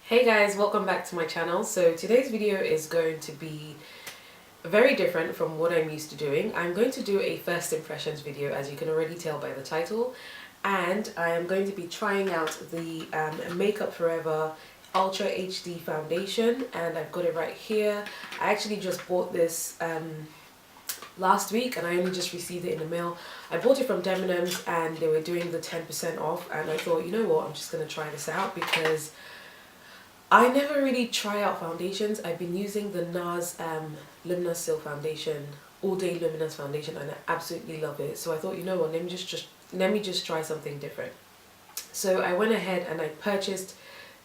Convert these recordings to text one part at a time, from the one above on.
Hey guys, welcome back to my channel. So today's video is going to be very different from what I'm used to doing. I'm going to do a first impressions video, as you can already tell by the title, and I am going to be trying out the Makeup Forever Ultra HD foundation, and I've got it right here. I actually just bought this last week and I only just received it in the mail. I bought it from Debenhams and they were doing the 10% off, and I thought, you know what, I'm just going to try this out because I never really try out foundations. I've been using the NARS Luminous Seal Foundation, all day luminous foundation, and I absolutely love it. So I thought, you know what, let me just try something different. So I went ahead and I purchased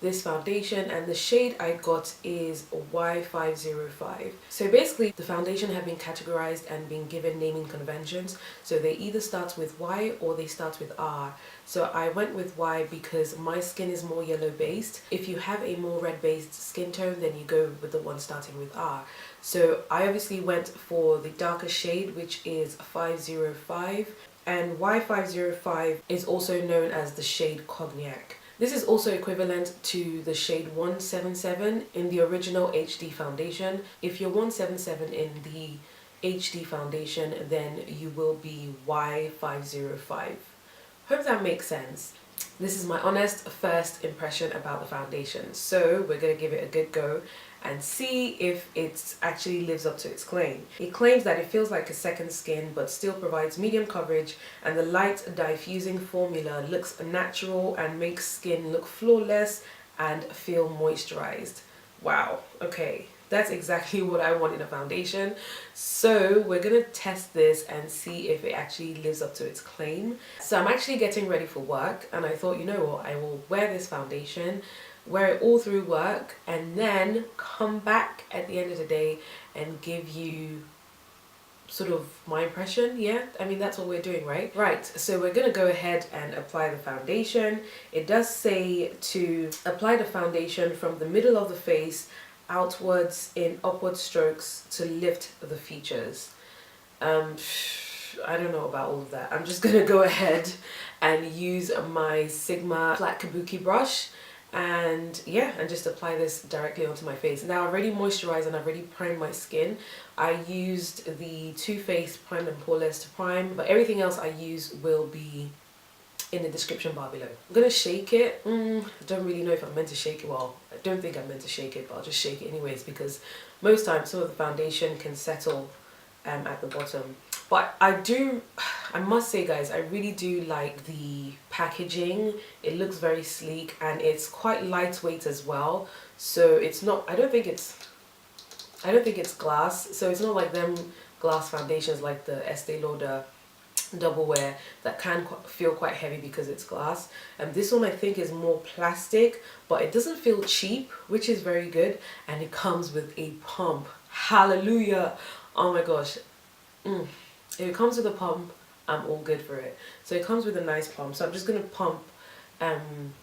this foundation, and the shade I got is Y505. So basically the foundation have been categorized and been given naming conventions, so they either start with Y or they start with R. So I went with Y because my skin is more yellow based. If you have a more red based skin tone, then you go with the one starting with R. So I obviously went for the darker shade, which is 505, and Y505 is also known as the shade Cognac. This is also equivalent to the shade 177 in the original HD foundation. If you're 177 in the HD foundation, then you will be Y505. Hope that makes sense. This is my honest first impression about the foundation. So we're going to give it a good go and see if it actually lives up to its claim. It claims that it feels like a second skin but still provides medium coverage, and the light diffusing formula looks natural and makes skin look flawless and feel moisturized. Wow, okay. That's exactly what I want in a foundation. So we're gonna test this and see if it actually lives up to its claim. So I'm actually getting ready for work, and I thought, you know what, I will wear this foundation, wear it all through work, and then come back at the end of the day and give you sort of my impression. Yeah, I mean, that's what we're doing, right? Right, so we're gonna go ahead and apply the foundation. It does say to apply the foundation from the middle of the face outwards in upward strokes to lift the features. I don't know about all of that. I'm just gonna go ahead and use my Sigma flat kabuki brush and yeah, and just apply this directly onto my face. Now I've already moisturized and I've already primed my skin. I used the Too Faced Prime and Poreless to prime, but everything else I use will be in the description bar below. I'm gonna shake it. I don't really know if I'm meant to shake it. Well, I don't think I'm meant to shake it, but I'll just shake it anyways because most times some of the foundation can settle at the bottom. But I must say guys, I really do like the packaging. It looks very sleek and it's quite lightweight as well. So it's not, I don't think it's glass. So it's not like them glass foundations like the Estee Lauder double wear that can feel quite heavy because it's glass. And this one I think is more plastic, but it doesn't feel cheap, which is very good. And it comes with a pump. Hallelujah. Oh my gosh. If it comes with a pump, I'm all good for it. So it comes with a nice pump. So I'm just going to pump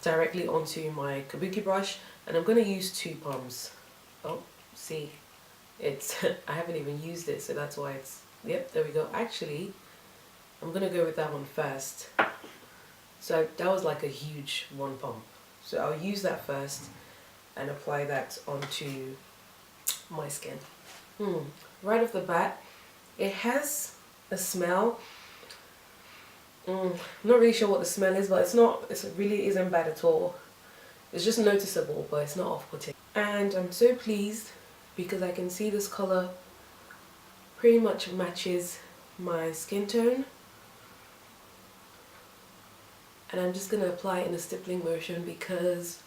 directly onto my kabuki brush, and I'm going to use two pumps. Oh, see, it's I haven't even used it, so that's why it's, yep, there we go. Actually, I'm going to go with that one first. So that was like a huge one pump. So I'll use that first and apply that onto my skin. Right off the bat, it has a smell. I'm not really sure what the smell is, but it really isn't bad at all. It's just noticeable, but it's not off-putting. And I'm so pleased because I can see this color pretty much matches my skin tone. And I'm just going to apply it in a stippling motion because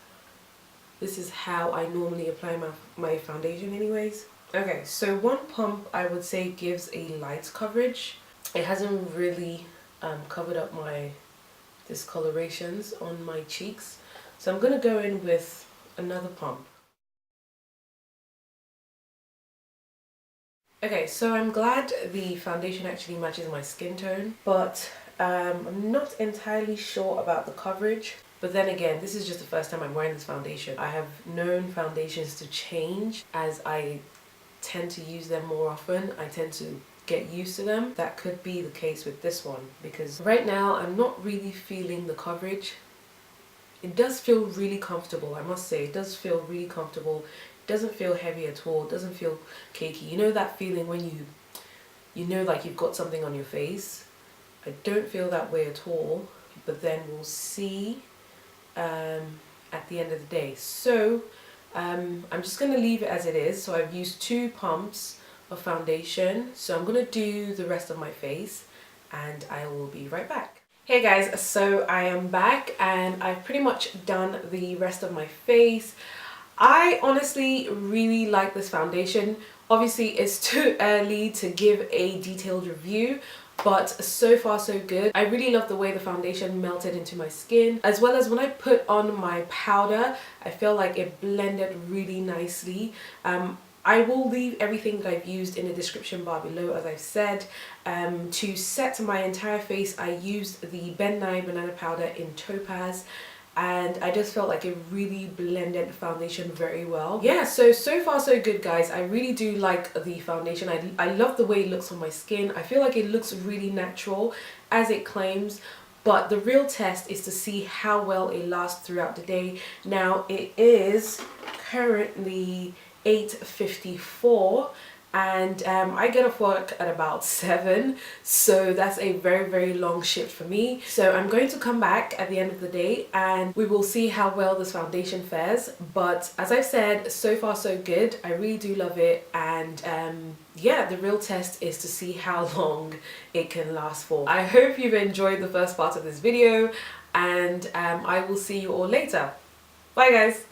this is how I normally apply my foundation anyways. Okay, so one pump I would say gives a light coverage. It hasn't really covered up my discolorations on my cheeks. So I'm going to go in with another pump. Okay, so I'm glad the foundation actually matches my skin tone, but I'm not entirely sure about the coverage. But then again, this is just the first time I'm wearing this foundation. I have known foundations to change as I tend to use them more often. I tend to get used to them. That could be the case with this one because right now I'm not really feeling the coverage. it does feel really comfortable. I must say, it does feel really comfortable. It doesn't feel heavy at all. It doesn't feel cakey. You know that feeling when you know like you've got something on your face? I don't feel that way at all, but then we'll see at the end of the day. So I'm just going to leave it as it is. So I've used 2 pumps of foundation, so I'm going to do the rest of my face and I will be right back. Hey guys, so I am back and I've pretty much done the rest of my face. I honestly really like this foundation. Obviously it's too early to give a detailed review, but so far so good. I really love the way the foundation melted into my skin, as well as when I put on my powder, I feel like it blended really nicely. I will leave everything that I've used in the description bar below, as I've said. To set my entire face, I used the Ben Nye banana powder in Topaz, and I just felt like it really blended the foundation very well. Yeah, so far so good guys. I really do like the foundation. I love the way it looks on my skin. I feel like it looks really natural as it claims, but the real test is to see how well it lasts throughout the day. Now it is currently 8:54 and I get off work at about 7, so that's a very long shift for me. So I'm going to come back at the end of the day and we will see how well this foundation fares. But as I've said, so far so good. I really do love it, and yeah, the real test is to see how long it can last for. I hope you've enjoyed the first part of this video, and I will see you all later. Bye guys.